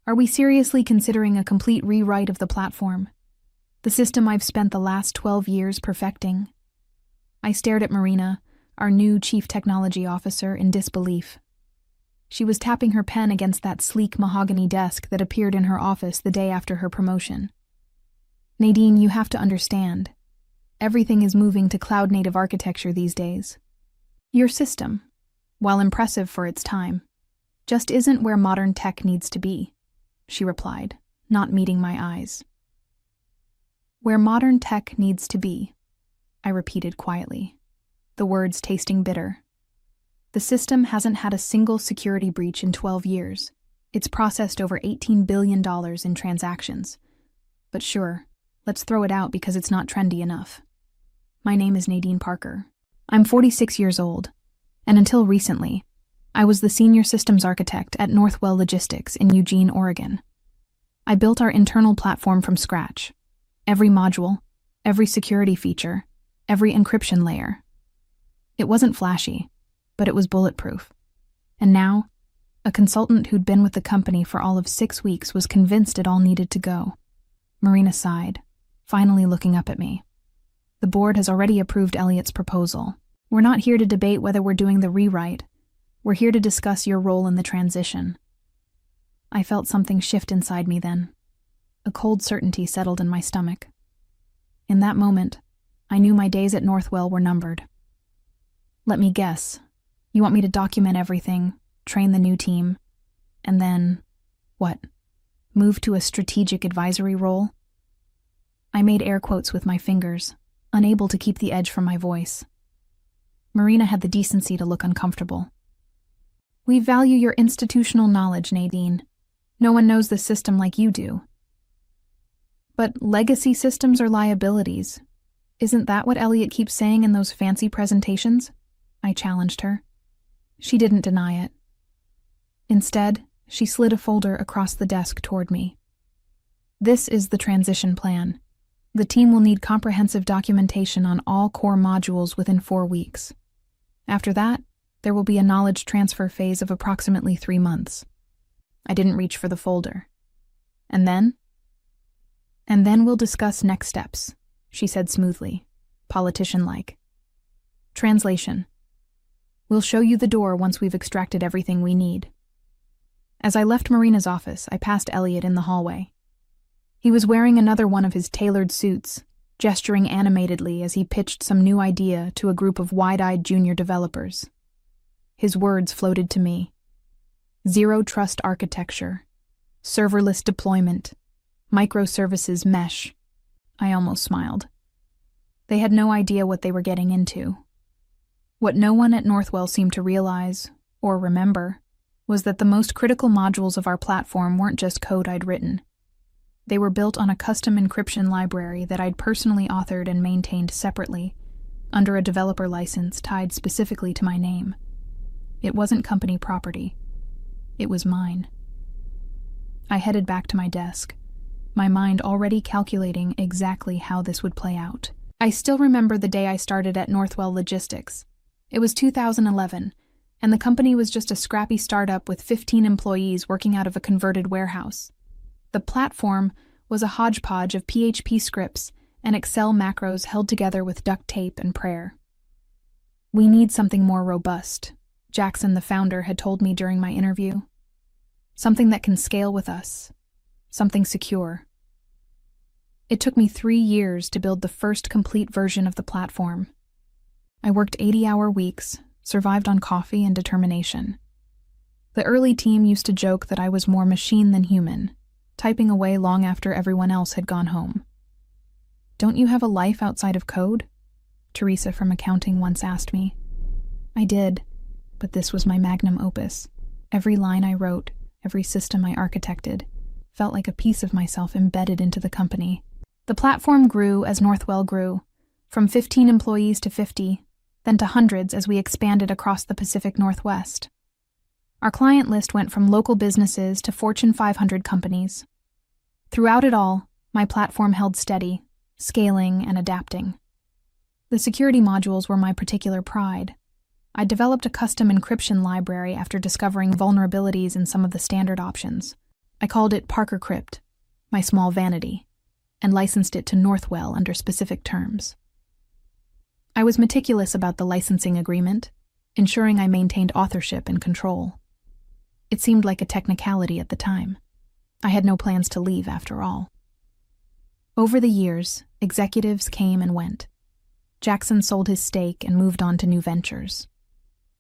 Are we seriously considering a complete rewrite of the platform? The system I've spent the last 12 years perfecting? I stared at Marina, our new chief technology officer, in disbelief. She was tapping her pen against that sleek mahogany desk that appeared in her office the day after her promotion. Nadine, you have to understand. Everything is moving to cloud-native architecture these days. Your system, while impressive for its time, just isn't where modern tech needs to be, she replied, not meeting my eyes. Where modern tech needs to be, I repeated quietly, the words tasting bitter. The system hasn't had a single security breach in 12 years. It's processed over $18 billion in transactions. But sure, let's throw it out because it's not trendy enough. My name is Nadine Parker. I'm 46 years old, and until recently, I was the senior systems architect at Northwell Logistics in Eugene, Oregon. I built our internal platform from scratch. Every module, every security feature, every encryption layer. It wasn't flashy, but it was bulletproof. And now, a consultant who'd been with the company for all of 6 weeks was convinced it all needed to go. Marina sighed, finally looking up at me. The board has already approved Elliot's proposal. We're not here to debate whether we're doing the rewrite. We're here to discuss your role in the transition. I felt something shift inside me then. A cold certainty settled in my stomach. In that moment, I knew my days at Northwell were numbered. Let me guess. You want me to document everything, train the new team, and then, what? Move to a strategic advisory role? I made air quotes with my fingers, unable to keep the edge from my voice. Marina had the decency to look uncomfortable. We value your institutional knowledge, Nadine. No one knows the system like you do. But legacy systems are liabilities. Isn't that what Elliot keeps saying in those fancy presentations? I challenged her. She didn't deny it. Instead, she slid a folder across the desk toward me. This is the transition plan. The team will need comprehensive documentation on all core modules within 4 weeks. After that, there will be a knowledge transfer phase of approximately 3 months. I didn't reach for the folder. And then we'll discuss next steps, she said smoothly, politician-like. Translation. We'll show you the door once we've extracted everything we need. As I left Marina's office, I passed Elliot in the hallway. He was wearing another one of his tailored suits, gesturing animatedly as he pitched some new idea to a group of wide-eyed junior developers. His words floated to me. Zero trust architecture, serverless deployment, microservices mesh. I almost smiled. They had no idea what they were getting into. What no one at Northwell seemed to realize, or remember, was that the most critical modules of our platform weren't just code I'd written. They were built on a custom encryption library that I'd personally authored and maintained separately, under a developer license tied specifically to my name. It wasn't company property. It was mine. I headed back to my desk, my mind already calculating exactly how this would play out. I still remember the day I started at Northwell Logistics. It was 2011, and the company was just a scrappy startup with 15 employees working out of a converted warehouse. The platform was a hodgepodge of PHP scripts and Excel macros held together with duct tape and prayer. We need something more robust, Jackson, the founder, had told me during my interview. Something that can scale with us. Something secure. It took me 3 years to build the first complete version of the platform. I worked 80-hour weeks, survived on coffee and determination. The early team used to joke that I was more machine than human, typing away long after everyone else had gone home. Don't you have a life outside of code? Teresa from accounting once asked me. I did, but this was my magnum opus. Every line I wrote, every system I architected, felt like a piece of myself embedded into the company. The platform grew as Northwell grew, from 15 employees to 50, then to hundreds as we expanded across the Pacific Northwest. Our client list went from local businesses to Fortune 500 companies. Throughout it all, my platform held steady, scaling and adapting. The security modules were my particular pride. I developed a custom encryption library after discovering vulnerabilities in some of the standard options. I called it Parker Crypt, my small vanity, and licensed it to Northwell under specific terms. I was meticulous about the licensing agreement, ensuring I maintained authorship and control. It seemed like a technicality at the time. I had no plans to leave, after all. Over the years, executives came and went. Jackson sold his stake and moved on to new ventures.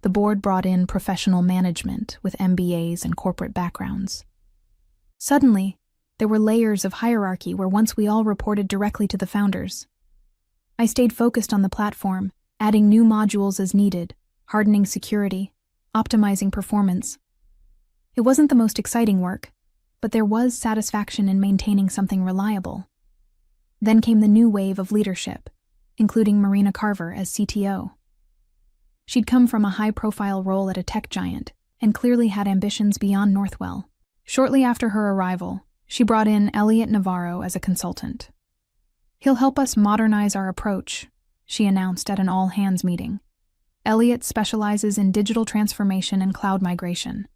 The board brought in professional management with MBAs and corporate backgrounds. Suddenly, there were layers of hierarchy where once we all reported directly to the founders. I stayed focused on the platform, adding new modules as needed, hardening security, optimizing performance. It wasn't the most exciting work, but there was satisfaction in maintaining something reliable. Then came the new wave of leadership, including Marina Carver as CTO. She'd come from a high-profile role at a tech giant and clearly had ambitions beyond Northwell. Shortly after her arrival, she brought in Elliot Navarro as a consultant. "He'll help us modernize our approach," she announced at an all-hands meeting. Elliot specializes in digital transformation and cloud migration.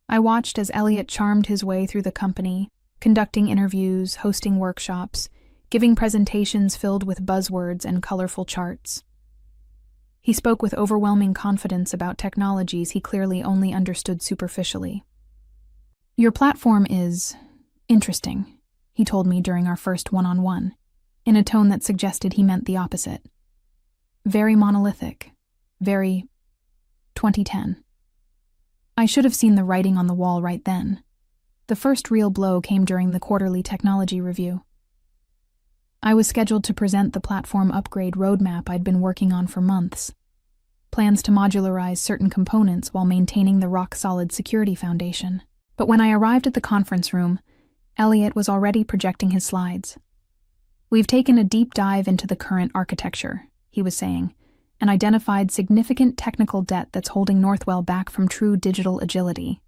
I watched as Elliot charmed his way through the company, conducting interviews, hosting workshops, giving presentations filled with buzzwords and colorful charts. He spoke with overwhelming confidence about technologies he clearly only understood superficially. "Your platform is interesting," he told me during our first one-on-one, in a tone that suggested he meant the opposite. "Very monolithic, very 2010. I should have seen the writing on the wall right then. The first real blow came during the quarterly technology review. I was scheduled to present the platform upgrade roadmap I'd been working on for months. Plans to modularize certain components while maintaining the rock-solid security foundation. But when I arrived at the conference room, Elliot was already projecting his slides. "We've taken a deep dive into the current architecture," he was saying, "and identified significant technical debt that's holding Northwell back from true digital agility."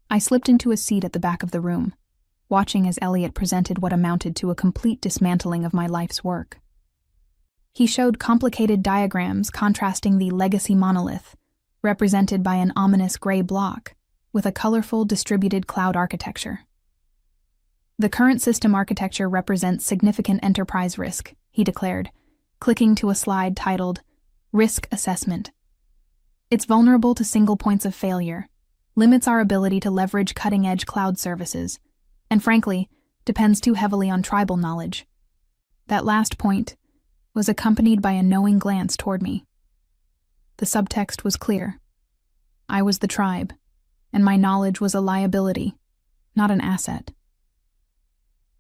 I slipped into a seat at the back of the room, watching as Elliot presented what amounted to a complete dismantling of my life's work. He showed complicated diagrams contrasting the legacy monolith, represented by an ominous gray block, with a colorful distributed cloud architecture. "The current system architecture represents significant enterprise risk," he declared, clicking to a slide titled Risk Assessment. "It's vulnerable to single points of failure, limits our ability to leverage cutting-edge cloud services, and frankly, depends too heavily on tribal knowledge." That last point was accompanied by a knowing glance toward me. The subtext was clear. I was the tribe, and my knowledge was a liability, not an asset.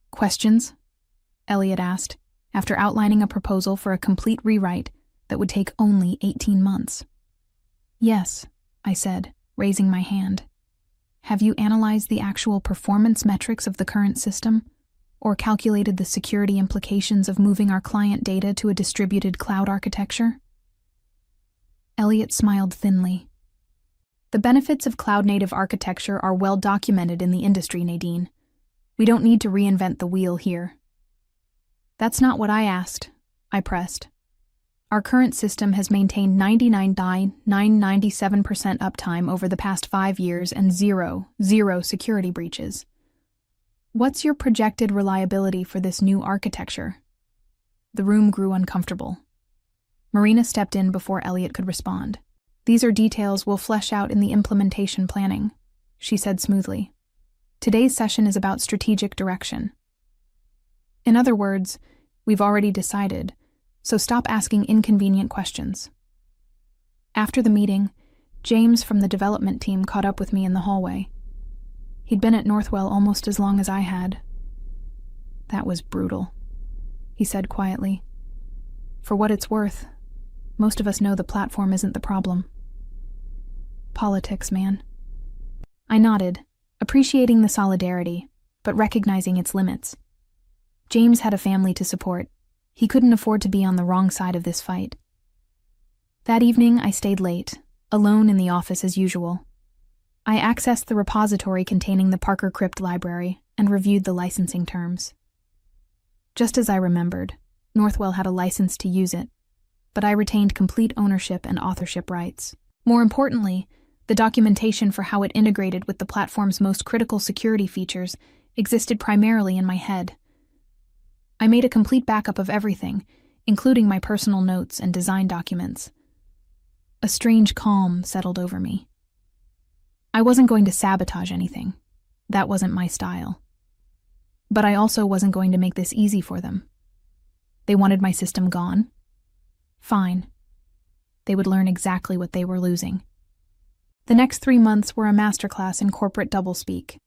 "Questions?" Elliot asked, after outlining a proposal for a complete rewrite that would take only 18 months. "Yes," I said, raising my hand. "Have you analyzed the actual performance metrics of the current system, or calculated the security implications of moving our client data to a distributed cloud architecture?" Elliot smiled thinly. "The benefits of cloud-native architecture are well documented in the industry, Nadine. We don't need to reinvent the wheel here." "That's not what I asked," I pressed. "Our current system has maintained 99.997% uptime over the past 5 years and zero security breaches. What's your projected reliability for this new architecture?" The room grew uncomfortable. Marina stepped in before Elliot could respond. "These are details we'll flesh out in the implementation planning," she said smoothly. "Today's session is about strategic direction. In other words, we've already decided, so stop asking inconvenient questions." After the meeting, James from the development team caught up with me in the hallway. He'd been at Northwell almost as long as I had. "That was brutal," he said quietly. "For what it's worth, most of us know the platform isn't the problem." "Politics, man." I nodded, appreciating the solidarity, but recognizing its limits. James had a family to support. He couldn't afford to be on the wrong side of this fight. That evening, I stayed late, alone in the office as usual. I accessed the repository containing the Parker Crypt library and reviewed the licensing terms. Just as I remembered, Northwell had a license to use it, but I retained complete ownership and authorship rights. More importantly, The documentation for how it integrated with the platform's most critical security features existed primarily in my head. I made a complete backup of everything, including my personal notes and design documents. A strange calm settled over me. I wasn't going to sabotage anything. That wasn't my style. But I also wasn't going to make this easy for them. They wanted my system gone? Fine. They would learn exactly what they were losing. The next 3 months were a masterclass in corporate doublespeak.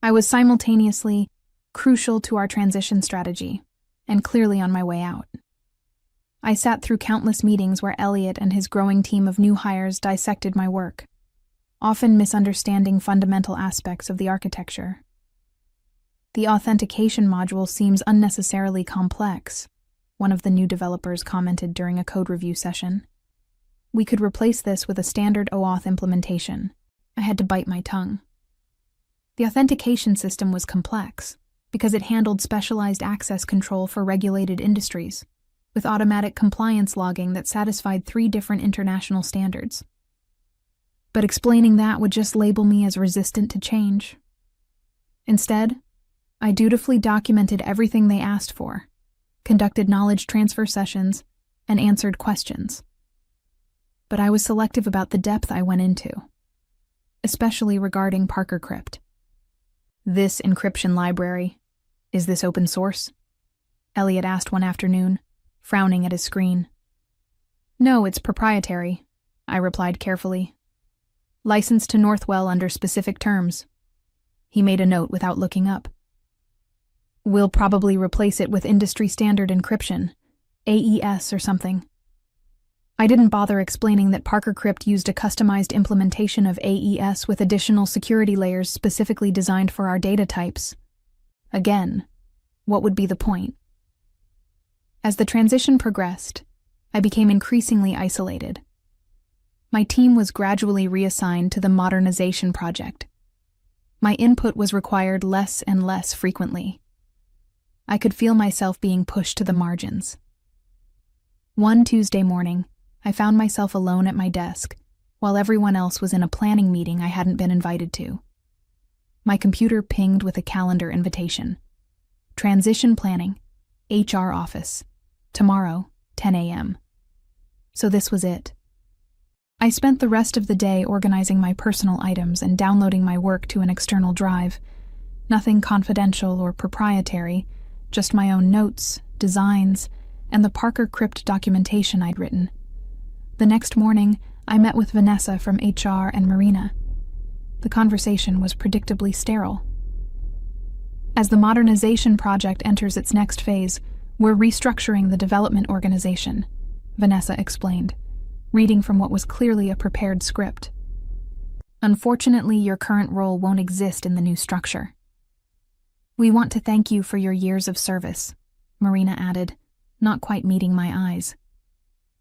I was simultaneously crucial to our transition strategy and clearly on my way out. I sat through countless meetings where Elliot and his growing team of new hires dissected my work, often misunderstanding fundamental aspects of the architecture. The authentication module seems unnecessarily complex, one of the new developers commented during a code review session. We could replace this with a standard OAuth implementation. I had to bite my tongue. The authentication system was complex because it handled specialized access control for regulated industries, with automatic compliance logging that satisfied 3 different international standards. But explaining that would just label me as resistant to change. Instead, I dutifully documented everything they asked for, conducted knowledge transfer sessions, and answered questions. But I was selective about the depth I went into, especially regarding Parker Crypt. This encryption library, is this open source? Elliot asked one afternoon, frowning at his screen. No, it's proprietary, I replied carefully. Licensed to Northwell under specific terms. He made a note without looking up. We'll probably replace it with industry standard encryption, AES or something. I didn't bother explaining that Parker Crypt used a customized implementation of AES with additional security layers specifically designed for our data types. Again, what would be the point? As the transition progressed, I became increasingly isolated. My team was gradually reassigned to the modernization project. My input was required less and less frequently. I could feel myself being pushed to the margins. One Tuesday morning, I found myself alone at my desk, while everyone else was in a planning meeting I hadn't been invited to. My computer pinged with a calendar invitation. Transition planning, HR office, tomorrow, 10 a.m. So this was it. I spent the rest of the day organizing my personal items and downloading my work to an external drive. Nothing confidential or proprietary, just my own notes, designs, and the Parker Crypt documentation I'd written. The next morning, I met with Vanessa from HR and Marina. The conversation was predictably sterile. As the modernization project enters its next phase, we're restructuring the development organization, Vanessa explained, reading from what was clearly a prepared script. Unfortunately, your current role won't exist in the new structure. We want to thank you for your years of service, Marina added, not quite meeting my eyes.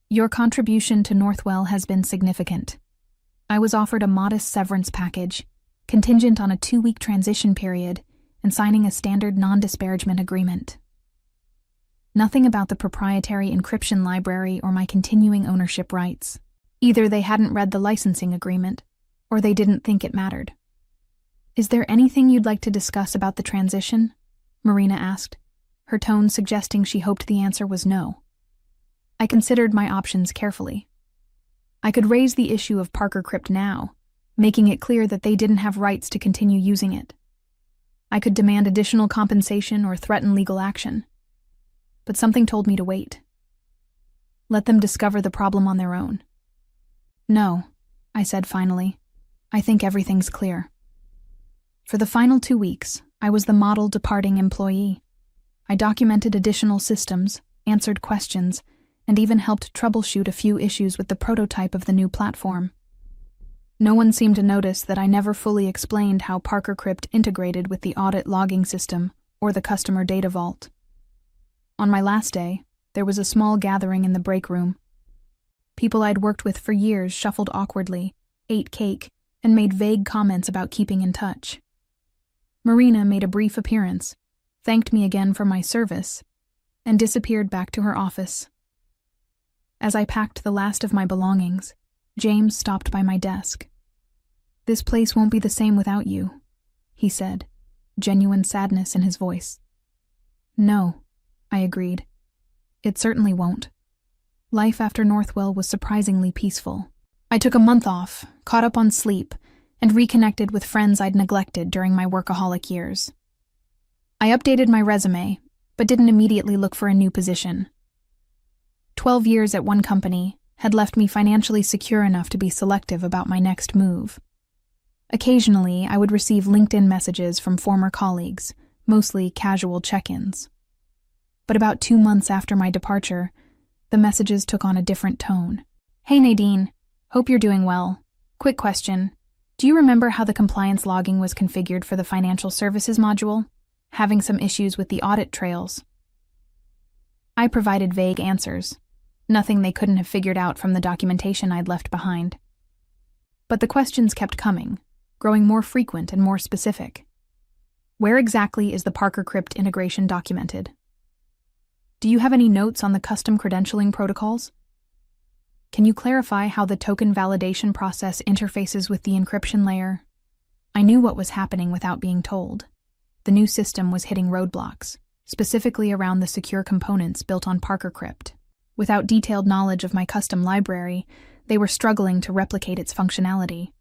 Your contribution to Northwell has been significant. I was offered a modest severance package, contingent on a 2-week transition period, and signing a standard non-disparagement agreement. Nothing about the proprietary encryption library or my continuing ownership rights. Either they hadn't read the licensing agreement, or they didn't think it mattered. Is there anything you'd like to discuss about the transition? Marina asked, her tone suggesting she hoped the answer was no. I considered my options carefully. I could raise the issue of Parker Crypt now, making it clear that they didn't have rights to continue using it. I could demand additional compensation or threaten legal action. But something told me to wait. Let them discover the problem on their own. No, I said finally. I think everything's clear. For the final 2 weeks, I was the model departing employee. I documented additional systems, answered questions, and even helped troubleshoot a few issues with the prototype of the new platform. No one seemed to notice that I never fully explained how Parker Crypt integrated with the audit logging system or the customer data vault. On my last day, there was a small gathering in the break room. People I'd worked with for years shuffled awkwardly, ate cake, and made vague comments about keeping in touch. Marina made a brief appearance, thanked me again for my service, and disappeared back to her office. As I packed the last of my belongings, James stopped by my desk. "This place won't be the same without you," he said, genuine sadness in his voice. "No," I agreed. "It certainly won't." Life after Northwell was surprisingly peaceful. I took a month off, caught up on sleep, and reconnected with friends I'd neglected during my workaholic years. I updated my resume, but didn't immediately look for a new position. 12 years at one company had left me financially secure enough to be selective about my next move. Occasionally, I would receive LinkedIn messages from former colleagues, mostly casual check-ins. But about 2 months after my departure, the messages took on a different tone. "Hey Nadine, hope you're doing well. Quick question. Do you remember how the compliance logging was configured for the financial services module? Having some issues with the audit trails?" I provided vague answers, nothing they couldn't have figured out from the documentation I'd left behind. But the questions kept coming, growing more frequent and more specific. Where exactly is the Parker Crypt integration documented? Do you have any notes on the custom credentialing protocols? Can you clarify how the token validation process interfaces with the encryption layer? I knew what was happening without being told. The new system was hitting roadblocks, specifically around the secure components built on Parker Crypt. Without detailed knowledge of my custom library, they were struggling to replicate its functionality.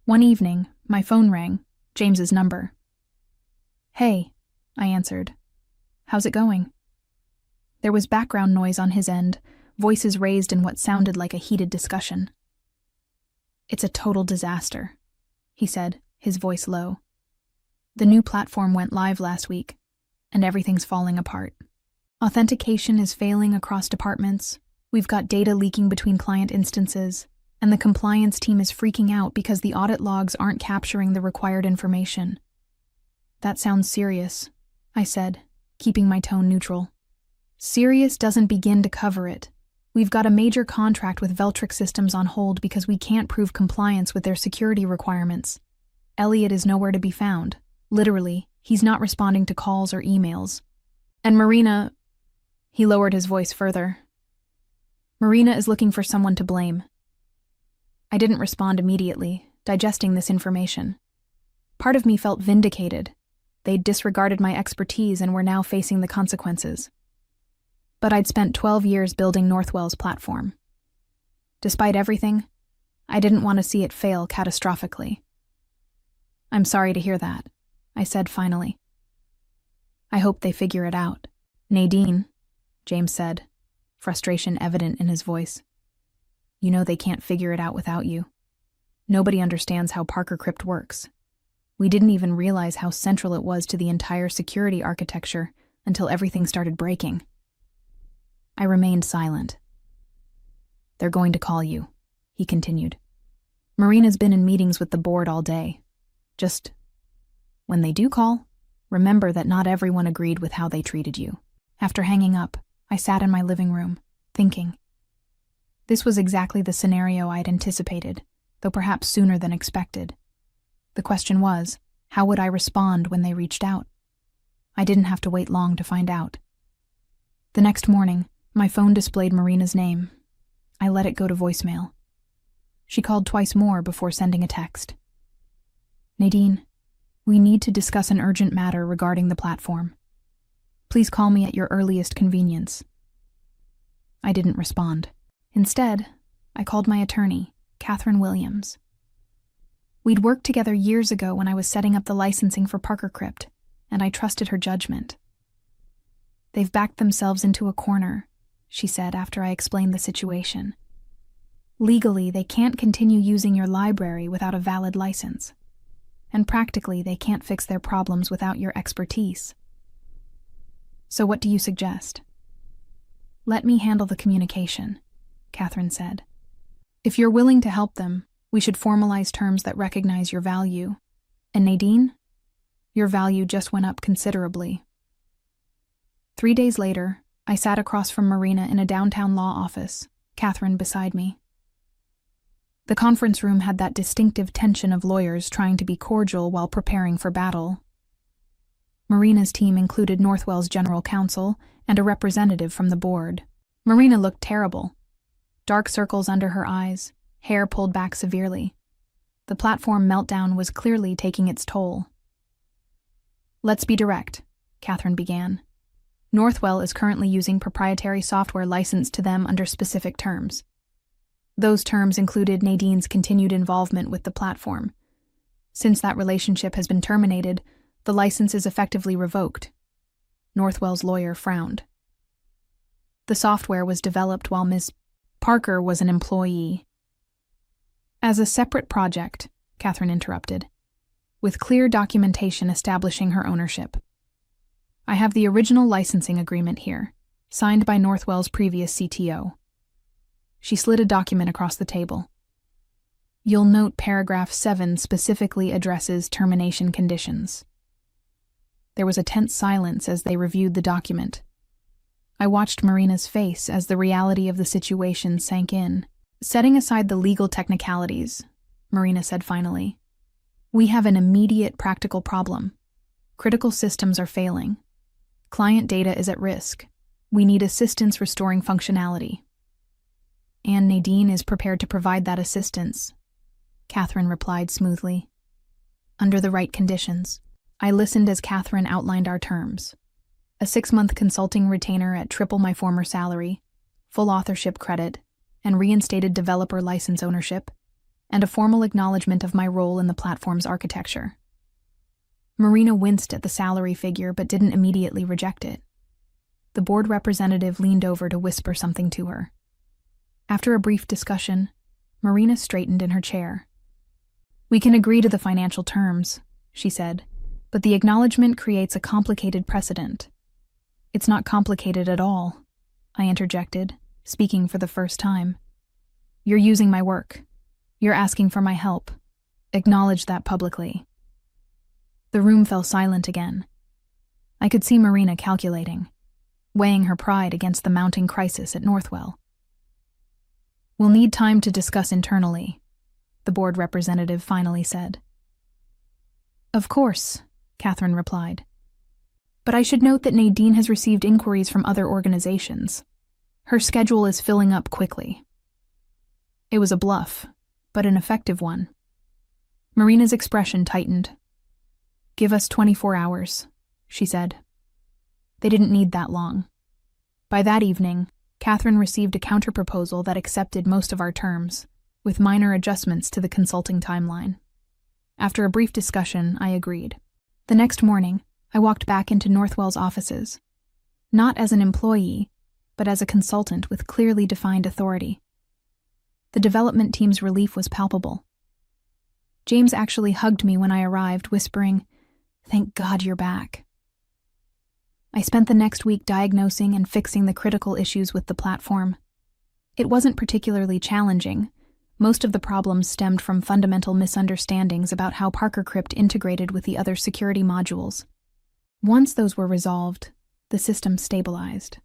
One evening, my phone rang, James's number. "Hey," I answered. "How's it going?" There was background noise on his end, voices raised in what sounded like a heated discussion. "It's a total disaster," he said, his voice low. "The new platform went live last week, and everything's falling apart. Authentication is failing across departments, we've got data leaking between client instances, and the compliance team is freaking out because the audit logs aren't capturing the required information." "That sounds serious," I said, keeping my tone neutral. "Serious doesn't begin to cover it. We've got a major contract with Veltric Systems on hold because we can't prove compliance with their security requirements. Elliot is nowhere to be found. Literally, he's not responding to calls or emails. And Marina..." He lowered his voice further. "Marina is looking for someone to blame." I didn't respond immediately, digesting this information. Part of me felt vindicated. They'd disregarded my expertise and were now facing the consequences. But I'd spent 12 years building Northwell's platform. Despite everything, I didn't want to see it fail catastrophically. "I'm sorry to hear that," I said finally. "I hope they figure it out." "Nadine," James said, frustration evident in his voice. "You know they can't figure it out without you. Nobody understands how Parker Crypt works. We didn't even realize how central it was to the entire security architecture until everything started breaking." I remained silent. "They're going to call you," he continued. "Marina's been in meetings with the board all day. Just, when they do call, remember that not everyone agreed with how they treated you." After hanging up, I sat in my living room, thinking. This was exactly the scenario I'd anticipated, though perhaps sooner than expected. The question was, how would I respond when they reached out? I didn't have to wait long to find out. The next morning, my phone displayed Marina's name. I let it go to voicemail. She called twice more before sending a text. "Nadine, we need to discuss an urgent matter regarding the platform. Please call me at your earliest convenience." I didn't respond. Instead, I called my attorney, Catherine Williams. We'd worked together years ago when I was setting up the licensing for Parker Crypt, and I trusted her judgment. "They've backed themselves into a corner," she said after I explained the situation. "Legally, they can't continue using your library without a valid license. And practically, they can't fix their problems without your expertise. So what do you suggest?" "Let me handle the communication," Catherine said. "If you're willing to help them, we should formalize terms that recognize your value. And Nadine, your value just went up considerably." 3 days later, I sat across from Marina in a downtown law office, Catherine beside me. The conference room had that distinctive tension of lawyers trying to be cordial while preparing for battle. Marina's team included Northwell's general counsel and a representative from the board. Marina looked terrible. Dark circles under her eyes, hair pulled back severely. The platform meltdown was clearly taking its toll. "Let's be direct," Catherine began. "Northwell is currently using proprietary software licensed to them under specific terms. Those terms included Nadine's continued involvement with the platform. Since that relationship has been terminated, the license is effectively revoked." Northwell's lawyer frowned. "The software was developed while Ms. Parker was an employee." "As a separate project," Catherine interrupted, "with clear documentation establishing her ownership. I have the original licensing agreement here, signed by Northwell's previous CTO." She slid a document across the table. "You'll note paragraph 7 specifically addresses termination conditions." There was a tense silence as they reviewed the document. I watched Marina's face as the reality of the situation sank in. "Setting aside the legal technicalities," Marina said finally, "we have an immediate practical problem. Critical systems are failing. Client data is at risk. We need assistance restoring functionality." "And Nadine is prepared to provide that assistance," Catherine replied smoothly. "Under the right conditions." I listened as Catherine outlined our terms. A 6-month consulting retainer at triple my former salary, full authorship credit, and reinstated developer license ownership, and a formal acknowledgement of my role in the platform's architecture. Marina winced at the salary figure but didn't immediately reject it. The board representative leaned over to whisper something to her. After a brief discussion, Marina straightened in her chair. "We can agree to the financial terms," she said, "but the acknowledgement creates a complicated precedent." "It's not complicated at all," I interjected, speaking for the first time. "You're using my work. You're asking for my help. Acknowledge that publicly." The room fell silent again. I could see Marina calculating, weighing her pride against the mounting crisis at Northwell. "We'll need time to discuss internally," the board representative finally said. "Of course," Catherine replied. "But I should note that Nadine has received inquiries from other organizations. Her schedule is filling up quickly." It was a bluff, but an effective one. Marina's expression tightened. "Give us 24 hours, she said. They didn't need that long. By that evening, Catherine received a counterproposal that accepted most of our terms, with minor adjustments to the consulting timeline. After a brief discussion, I agreed. The next morning, I walked back into Northwell's offices, not as an employee, but as a consultant with clearly defined authority. The development team's relief was palpable. James actually hugged me when I arrived, whispering, "Thank God you're back." I spent the next week diagnosing and fixing the critical issues with the platform. It wasn't particularly challenging. Most of the problems stemmed from fundamental misunderstandings about how ParkerCrypt integrated with the other security modules. Once those were resolved, the system stabilized.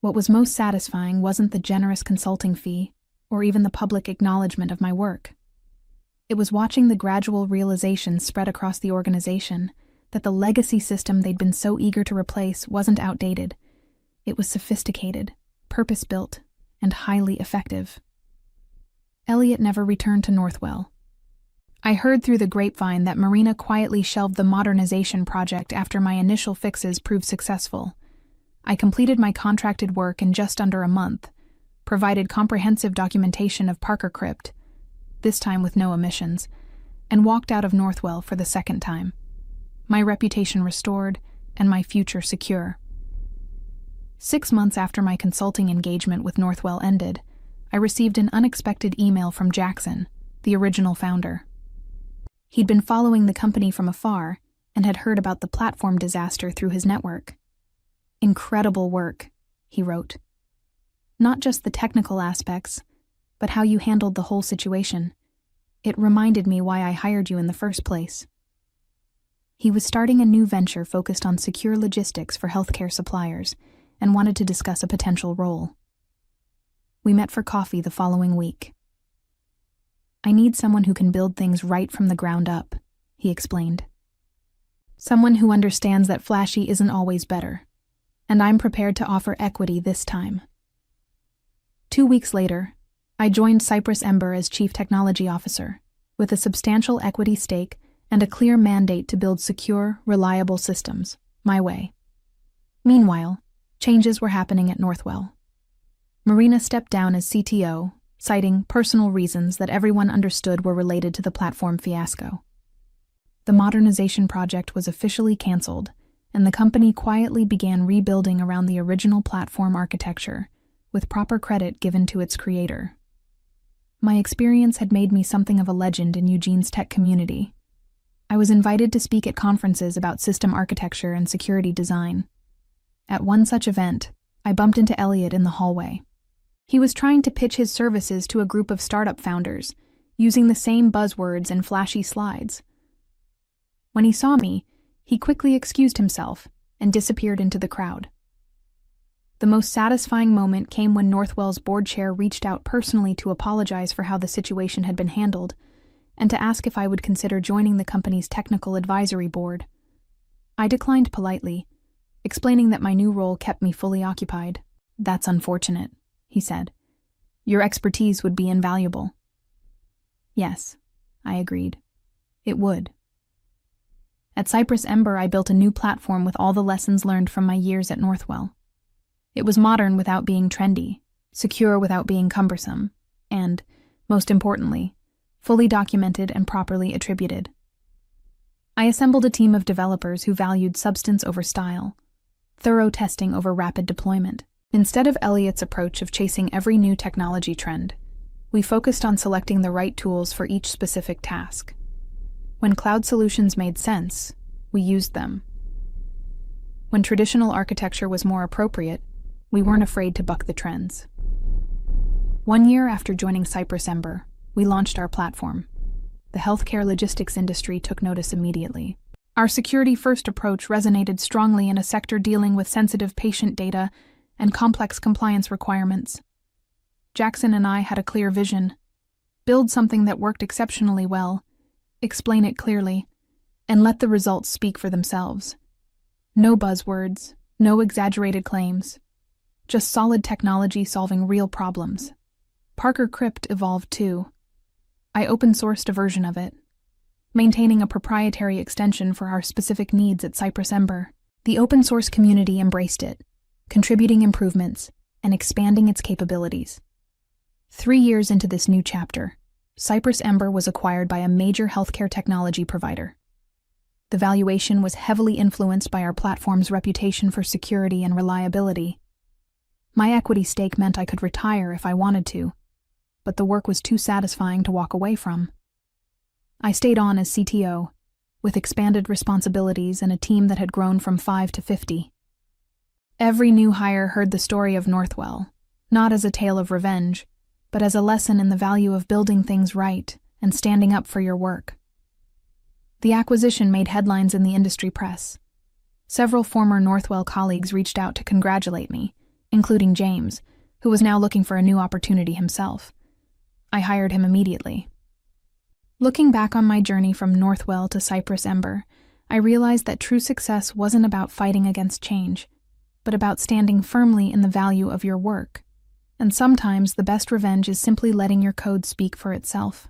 What was most satisfying wasn't the generous consulting fee, or even the public acknowledgement of my work. It was watching the gradual realization spread across the organization that the legacy system they'd been so eager to replace wasn't outdated. It was sophisticated, purpose-built, and highly effective. Elliot never returned to Northwell. I heard through the grapevine that Marina quietly shelved the modernization project after my initial fixes proved successful. I completed my contracted work in just under a month, provided comprehensive documentation of ParkerCrypt, this time with no omissions, and walked out of Northwell for the second time. My reputation restored, and my future secure. 6 months after my consulting engagement with Northwell ended, I received an unexpected email from Jackson, the original founder. He'd been following the company from afar and had heard about the platform disaster through his network. "Incredible work," he wrote. "Not just the technical aspects, but how you handled the whole situation. It reminded me why I hired you in the first place." He was starting a new venture focused on secure logistics for healthcare suppliers and wanted to discuss a potential role. We met for coffee the following week. "I need someone who can build things right from the ground up," he explained. "Someone who understands that flashy isn't always better, and I'm prepared to offer equity this time." 2 weeks later, I joined Cypress Ember as Chief Technology Officer, with a substantial equity stake and a clear mandate to build secure, reliable systems, my way. Meanwhile, changes were happening at Northwell. Marina stepped down as CTO, citing personal reasons that everyone understood were related to the platform fiasco. The modernization project was officially canceled, and the company quietly began rebuilding around the original platform architecture, with proper credit given to its creator. My experience had made me something of a legend in Eugene's tech community. I was invited to speak at conferences about system architecture and security design. At one such event, I bumped into Elliot in the hallway. He was trying to pitch his services to a group of startup founders, using the same buzzwords and flashy slides. When he saw me, he quickly excused himself and disappeared into the crowd. The most satisfying moment came when Northwell's board chair reached out personally to apologize for how the situation had been handled and to ask if I would consider joining the company's technical advisory board. I declined politely, explaining that my new role kept me fully occupied. "That's unfortunate," he said. "Your expertise would be invaluable." Yes, I agreed. It would. At Cypress Ember, I built a new platform with all the lessons learned from my years at Northwell. It was modern without being trendy, secure without being cumbersome, and, most importantly, fully documented and properly attributed. I assembled a team of developers who valued substance over style, thorough testing over rapid deployment. Instead of Elliot's approach of chasing every new technology trend, we focused on selecting the right tools for each specific task. When cloud solutions made sense, we used them. When traditional architecture was more appropriate, we weren't afraid to buck the trends. 1 year after joining Cypress Ember, we launched our platform. The healthcare logistics industry took notice immediately. Our security-first approach resonated strongly in a sector dealing with sensitive patient data and complex compliance requirements. Jackson and I had a clear vision: build something that worked exceptionally well, explain it clearly, and let the results speak for themselves. No buzzwords, no exaggerated claims, just solid technology solving real problems. Parker Crypt evolved too. I open-sourced a version of it, maintaining a proprietary extension for our specific needs at Cypress Ember. The open-source community embraced it, contributing improvements and expanding its capabilities. 3 years into this new chapter, Cypress Ember was acquired by a major healthcare technology provider. The valuation was heavily influenced by our platform's reputation for security and reliability. My equity stake meant I could retire if I wanted to, but the work was too satisfying to walk away from. I stayed on as CTO, with expanded responsibilities and a team that had grown from 5 to 50. Every new hire heard the story of Northwell, not as a tale of revenge, but as a lesson in the value of building things right and standing up for your work. The acquisition made headlines in the industry press. Several former Northwell colleagues reached out to congratulate me, including James, who was now looking for a new opportunity himself. I hired him immediately. Looking back on my journey from Northwell to Cypress Ember, I realized that true success wasn't about fighting against change, but about standing firmly in the value of your work. And sometimes the best revenge is simply letting your code speak for itself.